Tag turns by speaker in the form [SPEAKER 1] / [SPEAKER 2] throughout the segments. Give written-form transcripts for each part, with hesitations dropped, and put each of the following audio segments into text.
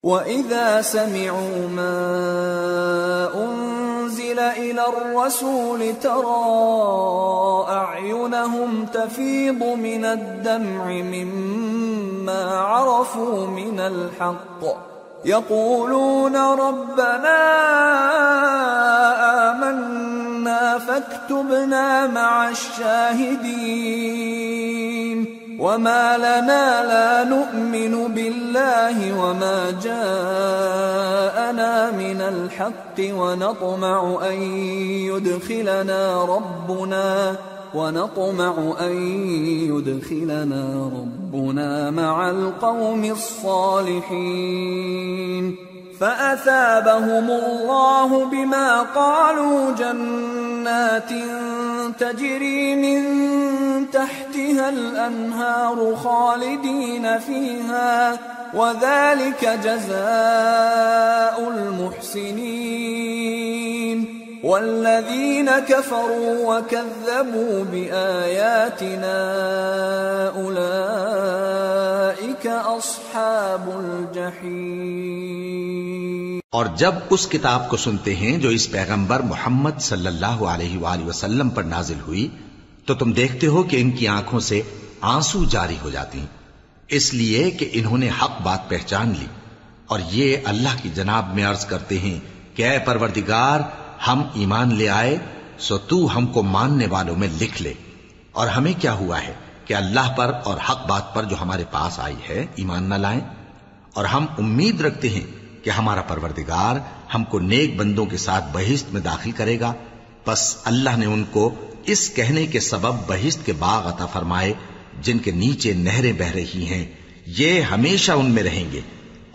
[SPEAKER 1] وَإِذَا سَمِعُوا مَا أُنزِلَ إِلَى الرَّسُولِ تَرَىٰ أَعْيُنَهُمْ تَفِيضُ مِنَ الدَّمْعِ مِمَّا عَرَفُوا مِنَ الْحَقِّ يَقُولُونَ رَبَّنَا آمَنَّا فَاكْتُبْنَا مَعَ الشَّاهِدِينَ وَمَا لَنَا لَا نُؤْمِنُ بِاللَّهِ وَمَا جَاءَنَا مِنَ الْحَقِّ ونطمع أن يدخلنا ربنا مع القوم الصالحين فأثابهم الله بما قالوا جنات تجري من تحتها الأنهار خالدين فيها وذلك جزاء المحسنين والذين كفروا وكذبوا بآياتنا أولئك أصحاب الجحيم۔
[SPEAKER 2] اور جب اس کتاب کو سنتے ہیں جو اس پیغمبر محمد صلی اللہ علیہ وآلہ وسلم پر نازل ہوئی تو تم دیکھتے ہو کہ ان کی آنکھوں سے آنسو جاری ہو جاتی ہیں، اس لیے کہ انہوں نے حق بات پہچان لی، اور یہ اللہ کی جناب میں عرض کرتے ہیں کہ اے پروردگار، ہم ایمان لے آئے سو تو ہم کو ماننے والوں میں لکھ لے، اور ہمیں کیا ہوا ہے کہ اللہ پر اور حق بات پر جو ہمارے پاس آئی ہے ایمان نہ لائیں، اور ہم امید رکھتے ہیں کہ ہمارا پروردگار ہم کو نیک بندوں کے ساتھ بہشت میں داخل کرے گا۔ پس اللہ نے ان کو اس کہنے کے سبب بہشت کے باغ عطا فرمائے جن کے نیچے نہریں بہ رہی ہیں، یہ ہمیشہ ان میں رہیں گے،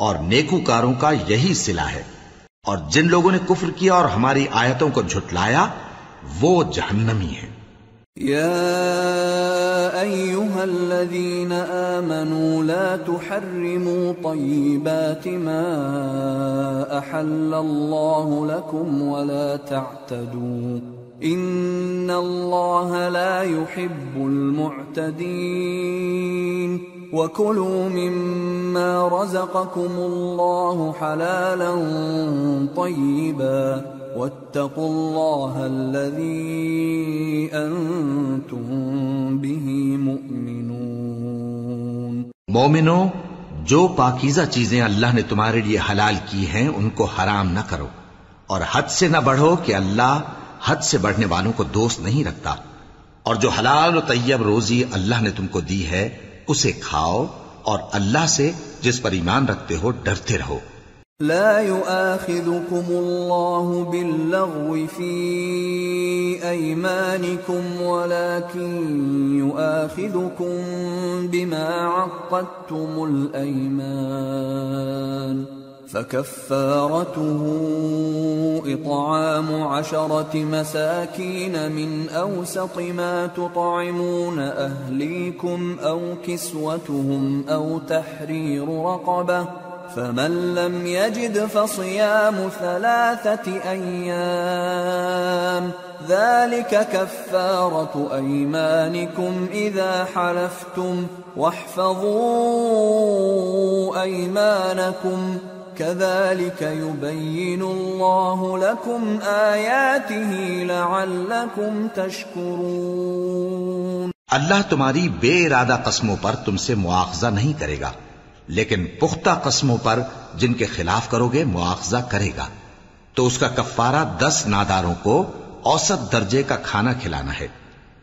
[SPEAKER 2] اور نیکوکاروں کا یہی صلہ ہے، اور جن لوگوں نے کفر کیا اور ہماری آیتوں کو جھٹلایا وہ جہنمی ہیں۔
[SPEAKER 1] يا أيها الذين آمنوا لا تحرموا طيبات ما أحل الله لكم ولا تعتدوا إن الله لا يحب المعتدين وكلوا مما رزقكم الله حلالا طيبا واتقوا الله الذي أنتم به مؤمنون۔
[SPEAKER 2] مومنو، جو پاکیزہ چیزیں اللہ نے تمہارے لیے حلال کی ہیں ان کو حرام نہ کرو، اور حد سے نہ بڑھو کہ اللہ حد سے بڑھنے والوں کو دوست نہیں رکھتا، اور جو حلال و طیب روزی اللہ نے تم کو دی ہے اسے کھاؤ، اور اللہ سے جس پر ایمان رکھتے ہو ڈرتے رہو۔
[SPEAKER 1] لا يؤاخذكم الله باللغو في أيمانكم ولكن يؤاخذكم بما عقدتم الأيمان فكفارته إطعام 10 مساكين من أوسط ما تطعمون أهليكم أو كسوتهم أو تحرير رقبة فمن لم يجد فصيام 3 أيام ذلك كفارة أيمانكم إذا حلفتم واحفظوا أيمانكم كذلك يبين الله لكم آياته لعلكم تشكرون۔
[SPEAKER 2] اللہ تمہاری بے ارادہ قسموں پر تم سے مواخذہ نہیں کرے گا، لیکن پختہ قسموں پر جن کے خلاف کرو گے مواخذہ کرے گا، تو اس کا کفارہ 10 ناداروں کو اوسط درجے کا کھانا کھلانا ہے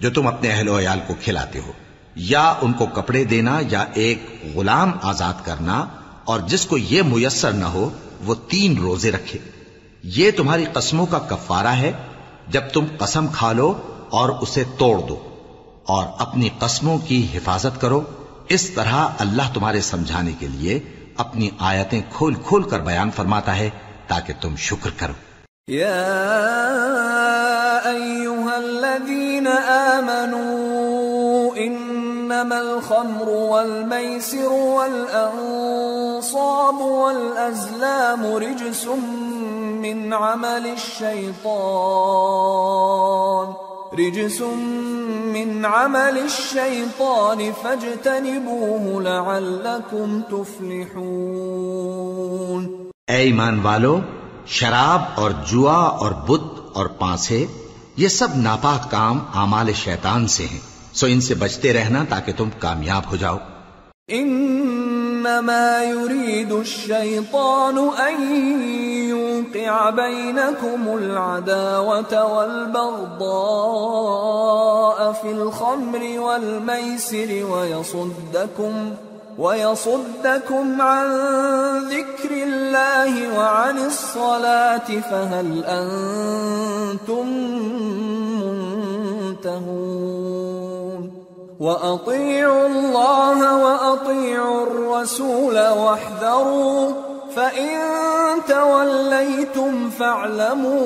[SPEAKER 2] جو تم اپنے اہل و عیال کو کھلاتے ہو، یا ان کو کپڑے دینا یا ایک غلام آزاد کرنا، اور جس کو یہ میسر نہ ہو وہ 3 روزے رکھے۔ یہ تمہاری قسموں کا کفارہ ہے جب تم قسم کھا لو اور اسے توڑ دو، اور اپنی قسموں کی حفاظت کرو۔ اس طرح اللہ تمہارے سمجھانے کے لیے اپنی آیتیں کھول کھول کر بیان فرماتا ہے تاکہ تم شکر کرو۔
[SPEAKER 1] یا ایھا الذین آمنوا انما الخمر والمیسر والانصاب والازلام رجس من عمل الشیطان فاجتنبوه لعلکم تفلحون۔
[SPEAKER 2] اے ایمان والو، شراب اور جوا اور بت اور پانسے یہ سب ناپاک کام اعمال شیطان سے ہیں، سو ان سے بچتے رہنا تاکہ تم کامیاب ہو جاؤ۔
[SPEAKER 1] انما يريد الشيطان ان يوقع بينكم العداوة والبغضاء في الخمر والميسر ويصدكم عن ذكر الله وعن الصلاة فهل أنتم منتهون وأطيعوا الله وأطيعوا الرسول واحذروا فإن توليتم فاعلموا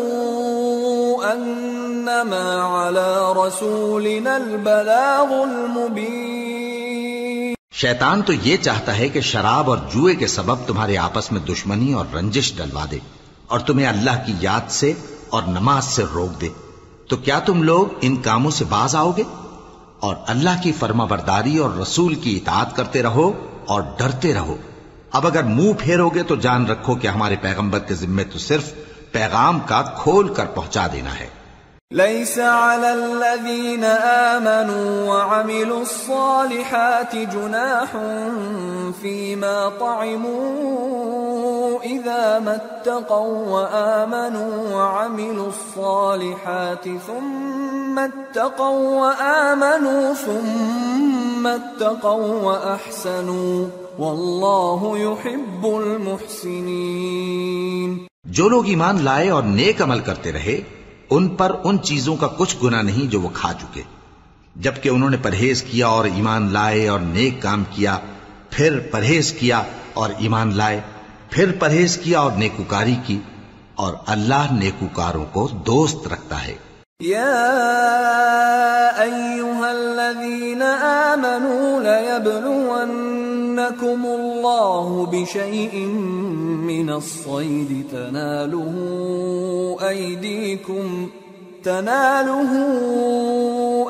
[SPEAKER 1] أنما على رسولنا البلاغ المبين۔
[SPEAKER 2] شیطان تو یہ چاہتا ہے کہ شراب اور جوئے کے سبب تمہارے آپس میں دشمنی اور رنجش ڈلوا دے اور تمہیں اللہ کی یاد سے اور نماز سے روک دے، تو کیا تم لوگ ان کاموں سے باز آؤ گے؟ اور اللہ کی فرما برداری اور رسول کی اطاعت کرتے رہو اور ڈرتے رہو۔ اب اگر منہ پھیرو گے تو جان رکھو کہ ہمارے پیغمبر کے ذمے تو صرف پیغام کا کھول کر پہنچا دینا ہے۔
[SPEAKER 1] ليس على الذين آمنوا وعملوا الصالحات جناح فيما طعموا إذا ما اتقوا وآمنوا وعملوا الصالحات ثم اتقوا وأحسنوا والله يحب المحسنين۔
[SPEAKER 2] جو لوگ ایمان لائے اور نیک عمل کرتے رہے ان پر ان چیزوں کا کچھ گناہ نہیں جو وہ کھا چکے، جبکہ انہوں نے پرہیز کیا اور ایمان لائے اور نیک کام کیا، پھر پرہیز کیا اور ایمان لائے، پھر پرہیز کیا اور نیکوکاری کی، اور اللہ نیکوکاروں کو دوست رکھتا ہے۔
[SPEAKER 1] يا أيها الذين آمنوا ليبلونكم الله بشيء من الصيد تناله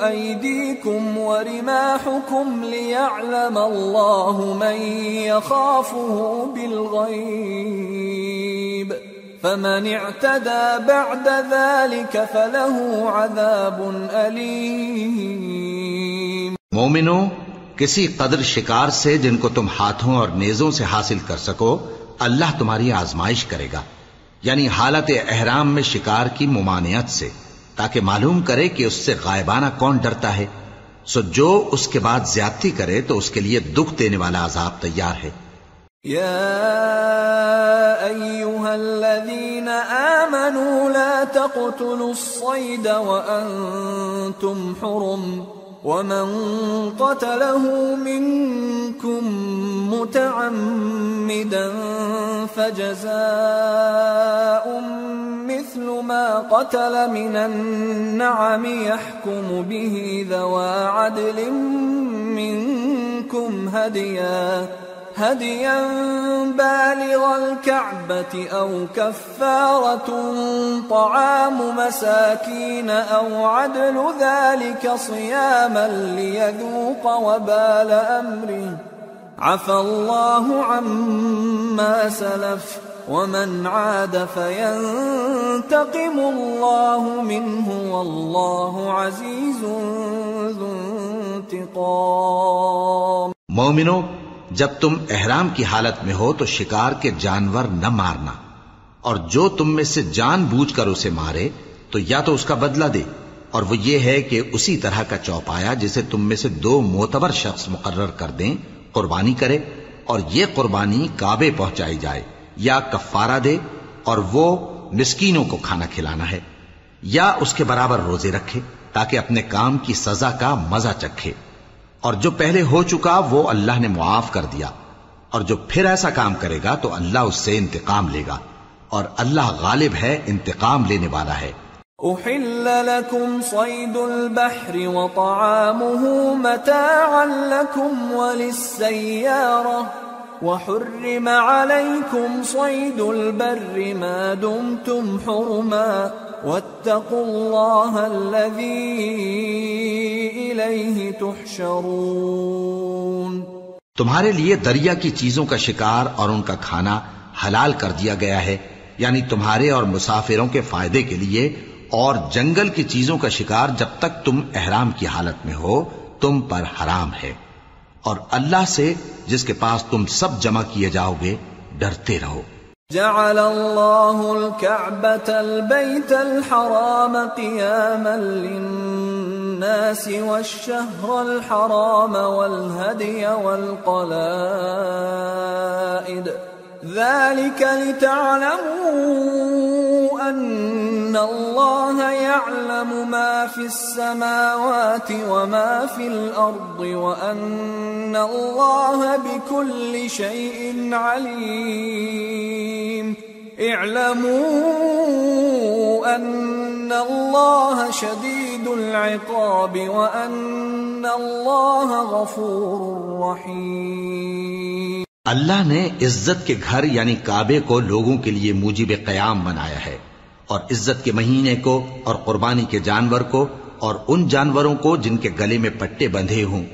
[SPEAKER 1] أيديكم ورماحكم ليعلم الله من يخافه بالغيب فمن اعتدى بعد ذلك فله عذاب أليم۔
[SPEAKER 2] مومنو، کسی قدر شکار سے جن کو تم ہاتھوں اور نیزوں سے حاصل کر سکو اللہ تمہاری آزمائش کرے گا، یعنی حالت احرام میں شکار کی ممانعت سے، تاکہ معلوم کرے کہ اس سے غائبانہ کون ڈرتا ہے، سو جو اس کے بعد زیادتی کرے تو اس کے لیے دکھ دینے والا عذاب تیار ہے۔
[SPEAKER 1] يا أيها الذين آمنوا لا تقتلوا الصيد وأنتم حرم ومن قتله منكم متعمدا فجزاء مثل ما قتل من النعم يحكم به ذوى عدل منكم هديا بالغ الكعبة أو كفارة طعام مساكين أو عدل ذلك صياما ليذوق وبال أمره عفى الله عما سلف ومن عاد فينتقم الله منه والله عزيز ذو انتقام۔
[SPEAKER 2] مومنو، جب تم احرام کی حالت میں ہو تو شکار کے جانور نہ مارنا، اور جو تم میں سے جان بوجھ کر اسے مارے تو یا تو اس کا بدلہ دے، اور وہ یہ ہے کہ اسی طرح کا چوپایا جسے تم میں سے 2 معتبر شخص مقرر کر دیں قربانی کرے، اور یہ قربانی کعبے پہنچائی جائے، یا کفارہ دے اور وہ مسکینوں کو کھانا کھلانا ہے، یا اس کے برابر روزے رکھے تاکہ اپنے کام کی سزا کا مزہ چکھے، اور جو پہلے ہو چکا وہ اللہ نے معاف کر دیا، اور جو پھر ایسا کام کرے گا تو اللہ اس سے انتقام لے گا، اور اللہ غالب ہے، انتقام لینے والا ہے۔
[SPEAKER 1] أحل لكم صيد البحر وطعامه متاعا لكم وللسيارة وحرم عليكم صيد البر ما دمتم حرما واتقوا الله الذي إليه تحشرون۔
[SPEAKER 2] تمہارے لیے دریا کی چیزوں کا شکار اور ان کا کھانا حلال کر دیا گیا ہے، یعنی تمہارے اور مسافروں کے فائدے کے لیے، اور جنگل کی چیزوں کا شکار جب تک تم احرام کی حالت میں ہو تم پر حرام ہے، اور اللہ سے جس کے پاس تم سب جمع کیے جاؤ گے ڈرتے رہو۔
[SPEAKER 1] جعل اللہ الكعبة البيت الحرام قياما للناس والشهر الحرام والهدي والقلائد ذلك لتعلموا أن الله يعلم ما في السماوات وما في الأرض وأن الله بكل شيء عليم اعلموا أن الله شديد العقاب وأن الله غفور رحيم۔
[SPEAKER 2] اللہ نے عزت کے گھر یعنی کعبے کو لوگوں کے لیے موجب قیام بنایا ہے، اور عزت کے مہینے کو اور قربانی کے جانور کو اور ان جانوروں کو جن کے گلے میں پٹے بندھے ہوں،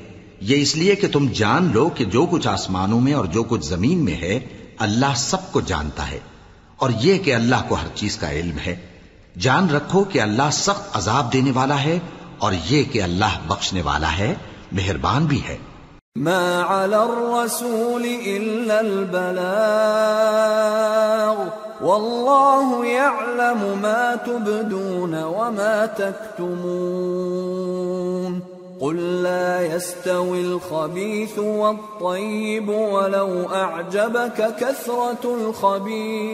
[SPEAKER 2] یہ اس لیے کہ تم جان لو کہ جو کچھ آسمانوں میں اور جو کچھ زمین میں ہے اللہ سب کو جانتا ہے، اور یہ کہ اللہ کو ہر چیز کا علم ہے۔ جان رکھو کہ اللہ سخت عذاب دینے والا ہے، اور یہ کہ اللہ بخشنے والا ہے، مہربان بھی ہے۔
[SPEAKER 1] ما على الرسول إلا البلاغ والله يعلم ما تبدون وما تكتمون قل لا يستوي الخبيث والطيب ولو أعجبك كثرة الخبيث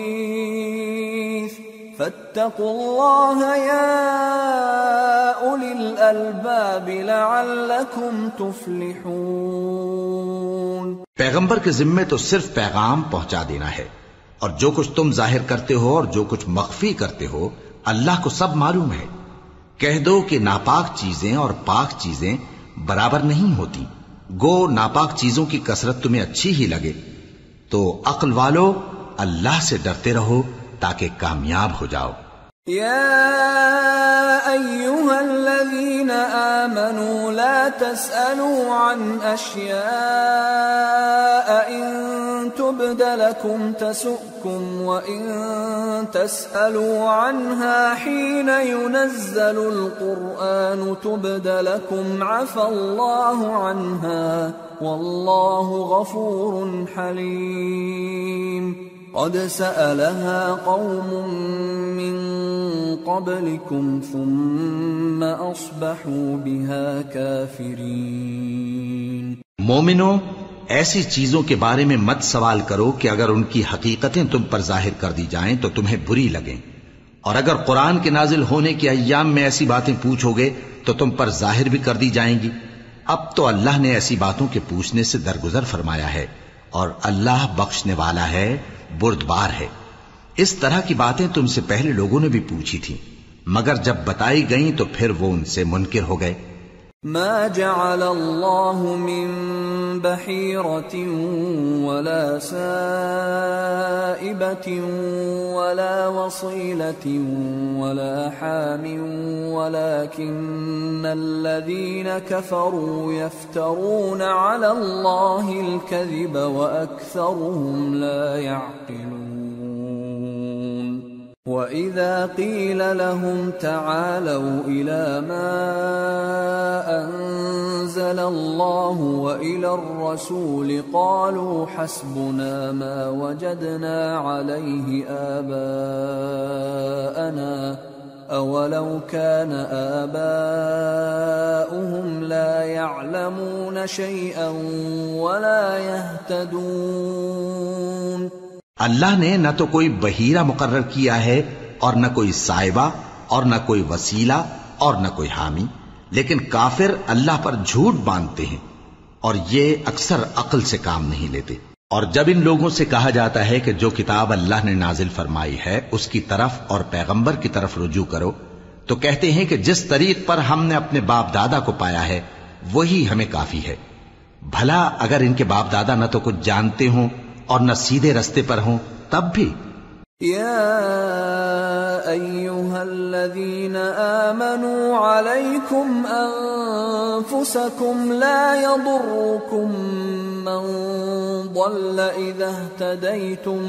[SPEAKER 1] فاتقوا الله يا أولي الألباب لعلكم تفلحون۔
[SPEAKER 2] پیغمبر کے ذمے تو صرف پیغام پہنچا دینا ہے، اور جو کچھ تم ظاہر کرتے ہو اور جو کچھ مخفی کرتے ہو اللہ کو سب معلوم ہے۔ کہہ دو کہ ناپاک چیزیں اور پاک چیزیں برابر نہیں ہوتی، گو ناپاک چیزوں کی کثرت تمہیں اچھی ہی لگے، تو عقل والو اللہ سے ڈرتے رہو تاکہ کامیاب ہو جاؤ۔
[SPEAKER 1] يا أيها الذين آمنوا لا تسألوا عن أشياء إن تبد لكم تسؤكم وإن تسألوا عنها حين ينزل القرآن تبد لكم عفى الله عنها والله غفور حليم۔ قد سألها قوم من قبلكم ثم أصبحوا بها كافرين۔
[SPEAKER 2] مومنو، ایسی چیزوں کے بارے میں مت سوال کرو کہ اگر ان کی حقیقتیں تم پر ظاہر کر دی جائیں تو تمہیں بری لگیں، اور اگر قرآن کے نازل ہونے کے ایام میں ایسی باتیں پوچھو گے تو تم پر ظاہر بھی کر دی جائیں گی۔ اب تو اللہ نے ایسی باتوں کے پوچھنے سے درگزر فرمایا ہے، اور اللہ بخشنے والا ہے، بردبار ہے۔ اس طرح کی باتیں تم سے پہلے لوگوں نے بھی پوچھی تھی، مگر جب بتائی گئیں تو پھر وہ ان سے منکر ہو گئے۔
[SPEAKER 1] ما جعل اللہ من بحیرة ولا سائبة ولا وصیلة ولا حام ولكن الذین کفروا یفترون علی اللہ الکذب وأکثرهم لا يعقلون۔ وَإِذَا قِيلَ لَهُمْ تَعَالَوْا إِلَى مَا أَنزَلَ اللَّهُ وَإِلَى الرَّسُولِ قَالُوا حَسْبُنَا مَا وَجَدْنَا عَلَيْهِ آبَاءَنَا أَوَلَوْ كَانَ آبَاؤُهُمْ لَا يَعْلَمُونَ شَيْئًا وَلَا يَهْتَدُونَ۔
[SPEAKER 2] اللہ نے نہ تو کوئی بحیرہ مقرر کیا ہے اور نہ کوئی سائبہ اور نہ کوئی وسیلہ اور نہ کوئی حامی، لیکن کافر اللہ پر جھوٹ باندھتے ہیں اور یہ اکثر عقل سے کام نہیں لیتے۔ اور جب ان لوگوں سے کہا جاتا ہے کہ جو کتاب اللہ نے نازل فرمائی ہے اس کی طرف اور پیغمبر کی طرف رجوع کرو، تو کہتے ہیں کہ جس طریق پر ہم نے اپنے باپ دادا کو پایا ہے وہی ہمیں کافی ہے۔ بھلا اگر ان کے باپ دادا نہ تو کچھ جانتے ہوں اور نہ سیدھے رستے پر ہوں تب بھی۔
[SPEAKER 1] یا ایھا الذین آمنوا علیکم انفسکم لا یضرکم من ضل اذا اہتدیتم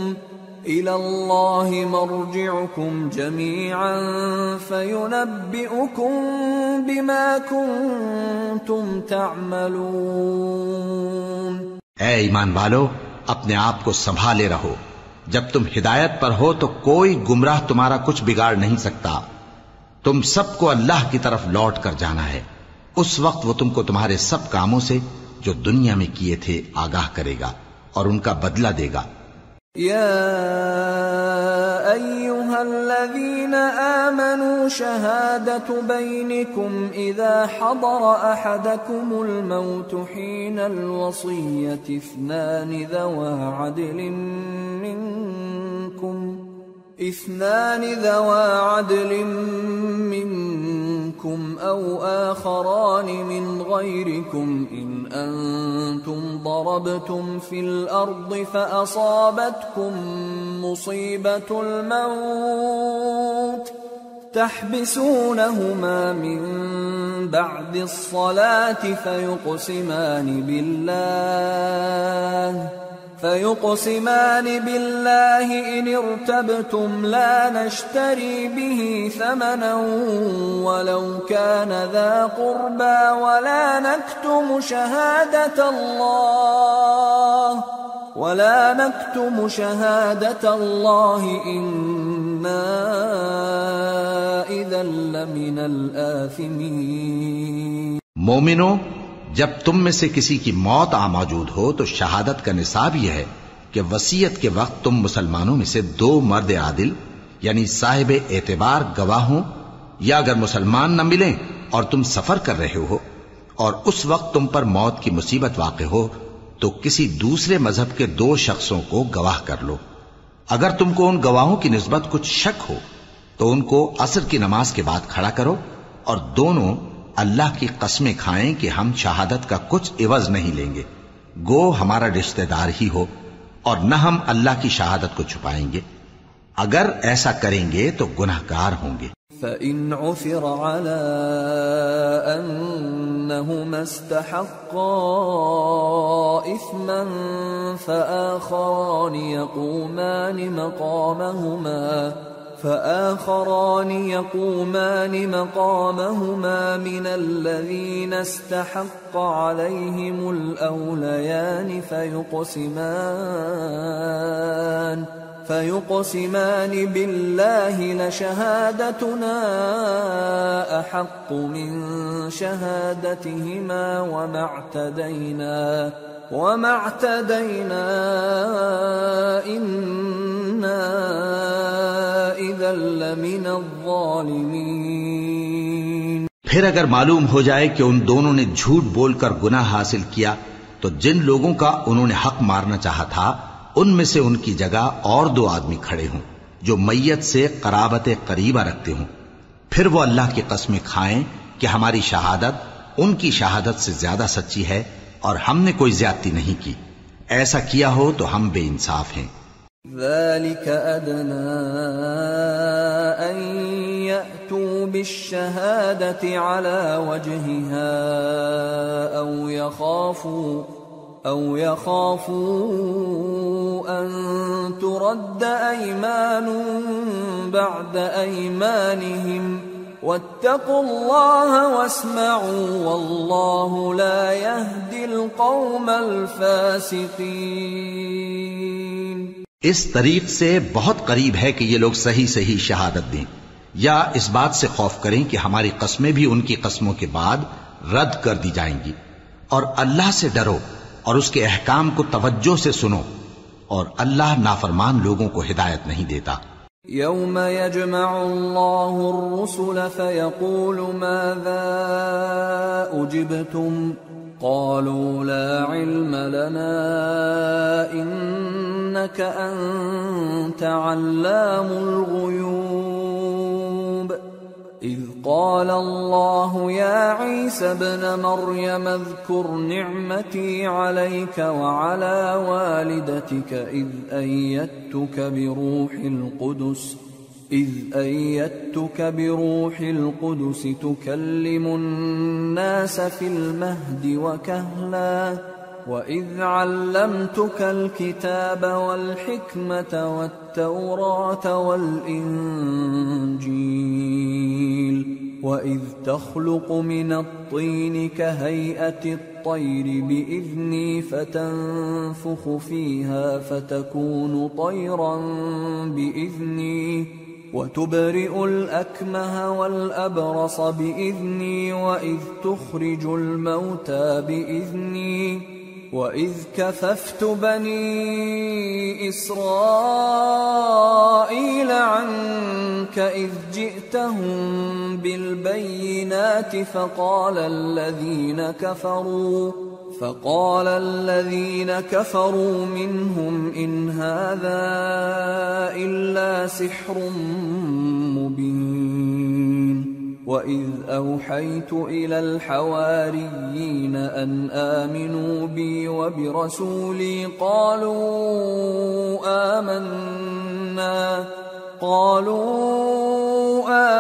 [SPEAKER 1] إِلَى اللَّهِ مَرْجِعُكُمْ جَمِيعًا فَيُنَبِّئُكُم بِمَا كُنتُمْ تَعْمَلُونَ۔
[SPEAKER 2] اے ایمان والو، اپنے آپ کو سنبھالے رہو، جب تم ہدایت پر ہو تو کوئی گمراہ تمہارا کچھ بگاڑ نہیں سکتا۔ تم سب کو اللہ کی طرف لوٹ کر جانا ہے، اس وقت وہ تم کو تمہارے سب کاموں سے جو دنیا میں کیے تھے آگاہ کرے گا اور ان کا بدلہ دے گا۔
[SPEAKER 1] يا أيها الذين آمنوا شهادة بينكم إذا حضر أحدكم الموت حين الوصية اثنان ذوى عدل منكم أو آخران من غيركم إن أنتم ضربتم في الأرض فأصابتكم مصيبة الموت تحبسونهما من بعد الصلاة فيقسمان بالله إن ارتبتم لا نشتري به ثمنا ولو كان ذا قربى ولا نكتم شهادة الله إنا إذا لمن الآثمين۔
[SPEAKER 2] مومنو، جب تم میں سے کسی کی موت آ موجود ہو تو شہادت کا نصاب یہ ہے کہ وصیت کے وقت تم مسلمانوں میں سے دو مرد عادل یعنی صاحب اعتبار گواہ ہوں، یا اگر مسلمان نہ ملیں اور تم سفر کر رہے ہو اور اس وقت تم پر موت کی مصیبت واقع ہو تو کسی دوسرے مذہب کے دو شخصوں کو گواہ کر لو۔ اگر تم کو ان گواہوں کی نسبت کچھ شک ہو تو ان کو عصر کی نماز کے بعد کھڑا کرو اور دونوں اللہ کی قسمیں کھائیں کہ ہم شہادت کا کچھ عوض نہیں لیں گے، گو ہمارا رشتہ دار ہی ہو، اور نہ ہم اللہ کی شہادت کو چھپائیں گے۔ اگر ایسا کریں گے تو گناہگار ہوں گے۔
[SPEAKER 1] فَإِنْ عُثِرَ عَلَىٰ أَنَّهُمَا اسْتَحَقَّا إِثْمًا فآخران يقومان مقامهما من الذين استحق عليهم الأوليان فيقسمان بالله لشهادتنا أحق من شهادتهما وما اعتدينا إنا إذا لمن الظالمين۔
[SPEAKER 2] پھر اگر معلوم ہو جائے کہ ان دونوں نے جھوٹ بول کر گناہ حاصل کیا تو جن لوگوں کا انہوں نے حق مارنا چاہا تھا ان میں سے ان کی جگہ اور دو آدمی کھڑے ہوں جو میت سے قرابت قریبہ رکھتے ہوں، پھر وہ اللہ کی قسمیں کھائیں کہ ہماری شہادت ان کی شہادت سے زیادہ سچی ہے اور ہم نے کوئی زیادتی نہیں کی۔ ایسا کیا ہو تو ہم بے انصاف ہیں۔
[SPEAKER 1] ذلك أدنى أن يأتوا بالشهادة على وجهها أو يخافوا أن ترد أيمان بعد أيمانهم واتقوا الله واسمعوا والله لا يهدي القوم الفاسقين۔
[SPEAKER 2] اس طریق سے بہت قریب ہے کہ یہ لوگ صحیح شہادت دیں، یا اس بات سے خوف کریں کہ ہماری قسمیں بھی ان کی قسموں کے بعد رد کر دی جائیں گی، اور اللہ سے ڈرو اور اس کے احکام کو توجہ سے سنو، اور اللہ نافرمان لوگوں کو ہدایت نہیں دیتا۔
[SPEAKER 1] يوم يجمع الله الرسل فيقول ماذا أجبتم قالوا لا علم لنا إنك أنت علام الغيوب إذ قال الله يا عيسى ابن مريم اذكر نعمتي عليك وعلى والدتك إذ أيدتك بروح القدس تكلم الناس في المهد وكهلا وَإِذْ عَلَّمْتُكَ الْكِتَابَ وَالْحِكْمَةَ وَالتَّوْرَاةَ وَالْإِنْجِيلَ وَإِذْ تَخْلُقُ مِنَ الطِّينِ كَهَيْئَةِ الطَّيْرِ بِإِذْنِي فَتَنفُخُ فِيهَا فَتَكُونُ طَيْرًا بِإِذْنِي وَتُبْرِئُ الْأَكْمَهَ وَالْأَبْرَصَ بِإِذْنِي وَإِذْ تُخْرِجُ الْمَوْتَى بِإِذْنِي وَإِذْ كَفَفْتُ بَنِي إِسْرَائِيلَ عَنكَ إِذْ جِئْتَهُم بِالْبَيِّنَاتِ فَقَالَ الَّذِينَ كَفَرُوا مِنْهُمْ إِنْ هَذَا إِلَّا سِحْرٌ مُبِينٌ وَإِذْ أَوْحَيْتُ إِلَى الْحَوَارِيِّينَ أَنْ آمِنُوا بِي وَبِرَسُولِي قالوا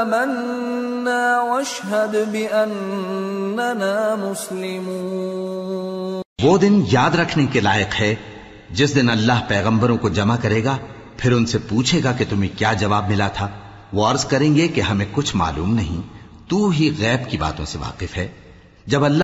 [SPEAKER 1] آمنا واشهد بأننا مسلمون۔
[SPEAKER 2] وہ دن یاد رکھنے کے لائق ہے جس دن اللہ پیغمبروں کو جمع کرے گا، پھر ان سے پوچھے گا کہ تمہیں کیا جواب ملا تھا۔ وہ عرض کریں گے کہ ہمیں کچھ معلوم نہیں، تو ہی غیب کی باتوں سے واقف ہے۔ جب اللہ